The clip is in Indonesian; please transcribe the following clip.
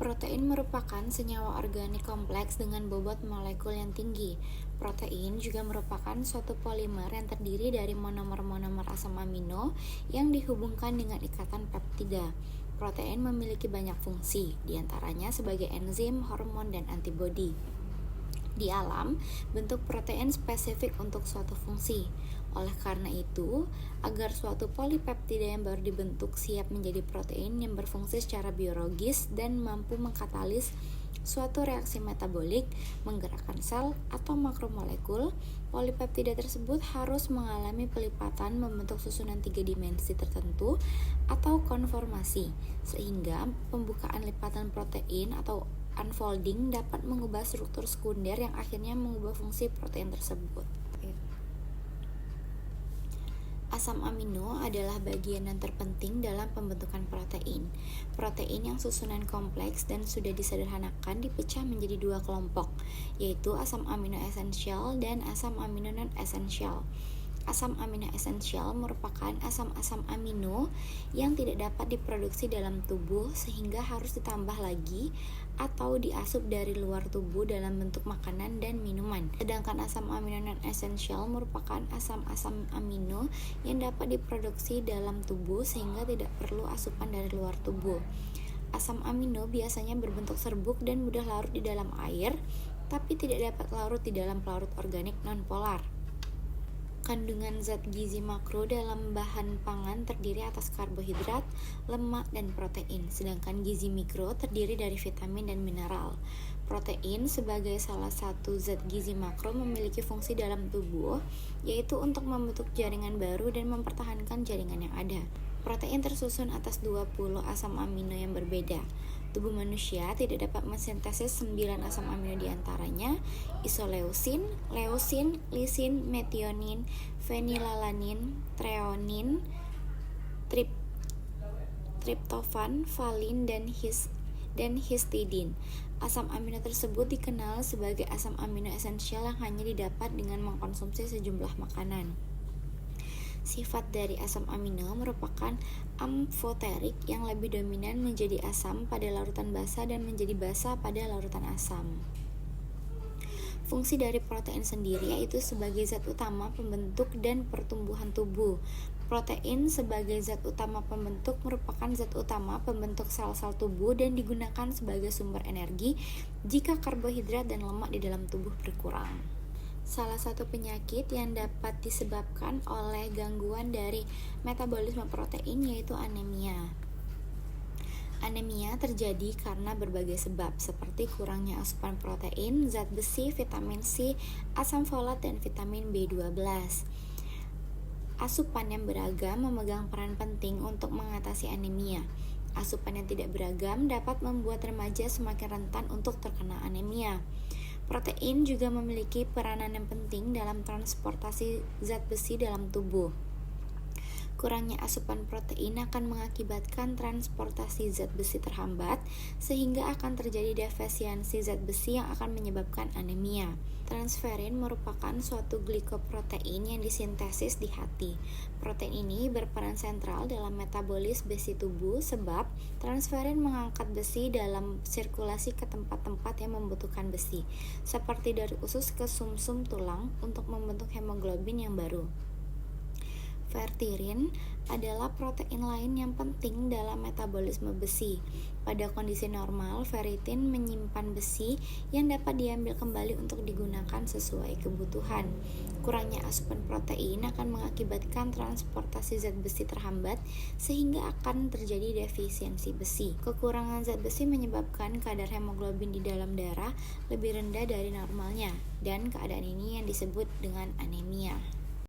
Protein merupakan senyawa organik kompleks dengan bobot molekul yang tinggi. Protein juga merupakan suatu polimer yang terdiri dari monomer-monomer asam amino yang dihubungkan dengan ikatan peptida. Protein memiliki banyak fungsi, diantaranya sebagai enzim, hormon, dan antibodi. Di alam, bentuk protein spesifik untuk suatu fungsi. Oleh karena itu, agar suatu polipeptida yang baru dibentuk siap menjadi protein yang berfungsi secara biologis dan mampu mengkatalis suatu reaksi metabolik, menggerakkan sel atau makromolekul, polipeptida tersebut harus mengalami pelipatan membentuk susunan 3 dimensi tertentu atau konformasi, sehingga pembukaan lipatan protein atau unfolding dapat mengubah struktur sekunder yang akhirnya mengubah fungsi protein tersebut. Asam amino adalah bagian yang terpenting dalam pembentukan protein. Protein yang susunan kompleks dan sudah disederhanakan dipecah menjadi dua kelompok, yaitu asam amino esensial dan asam amino non-esensial. Asam amino esensial merupakan asam-asam amino yang tidak dapat diproduksi dalam tubuh sehingga harus ditambah lagi atau diasup dari luar tubuh dalam bentuk makanan dan minuman. Sedangkan asam amino non-esensial merupakan asam-asam amino yang dapat diproduksi dalam tubuh sehingga tidak perlu asupan dari luar tubuh. Asam amino biasanya berbentuk serbuk dan mudah larut di dalam air, tapi tidak dapat larut di dalam pelarut organik non-polar. Kandungan zat gizi makro dalam bahan pangan terdiri atas karbohidrat, lemak, dan protein, sedangkan gizi mikro terdiri dari vitamin dan mineral. Protein sebagai salah satu zat gizi makro memiliki fungsi dalam tubuh, yaitu untuk membentuk jaringan baru dan mempertahankan jaringan yang ada. Protein tersusun atas 20 asam amino yang berbeda. Tubuh manusia tidak dapat mensintesis 9 asam amino diantaranya isoleusin, leusin, lisin, metionin, fenilalanin, treonin, triptofan, valin, dan histidin. Asam amino tersebut dikenal sebagai asam amino esensial yang hanya didapat dengan mengkonsumsi sejumlah makanan. Sifat dari asam amino merupakan amfoterik yang lebih dominan menjadi asam pada larutan basa dan menjadi basa pada larutan asam. Fungsi dari protein sendiri yaitu sebagai zat utama pembentuk dan pertumbuhan tubuh. Protein sebagai zat utama pembentuk merupakan zat utama pembentuk sel-sel tubuh dan digunakan sebagai sumber energi jika karbohidrat dan lemak di dalam tubuh berkurang. Salah satu penyakit yang dapat disebabkan oleh gangguan dari metabolisme protein yaitu anemia. Anemia terjadi karena berbagai sebab seperti kurangnya asupan protein, zat besi, vitamin C, asam folat, dan vitamin B12. Asupan yang beragam memegang peran penting untuk mengatasi anemia. Asupan yang tidak beragam dapat membuat remaja semakin rentan untuk terkena anemia. Protein juga memiliki peranan yang penting dalam transportasi zat besi dalam tubuh. Kurangnya asupan protein akan mengakibatkan transportasi zat besi terhambat, sehingga akan terjadi defisiensi zat besi yang akan menyebabkan anemia. Transferin merupakan suatu glikoprotein yang disintesis di hati. Protein ini berperan sentral dalam metabolis besi tubuh sebab transferin mengangkat besi dalam sirkulasi ke tempat-tempat yang membutuhkan besi, seperti dari usus ke sumsum tulang untuk membentuk hemoglobin yang baru. Fertirin adalah protein lain yang penting dalam metabolisme besi. Pada kondisi normal, ferritin menyimpan besi yang dapat diambil kembali untuk digunakan sesuai kebutuhan. Kurangnya asupan protein akan mengakibatkan transportasi zat besi terhambat sehingga akan terjadi defisiensi besi. Kekurangan zat besi menyebabkan kadar hemoglobin di dalam darah lebih rendah dari normalnya, dan keadaan ini yang disebut dengan anemia.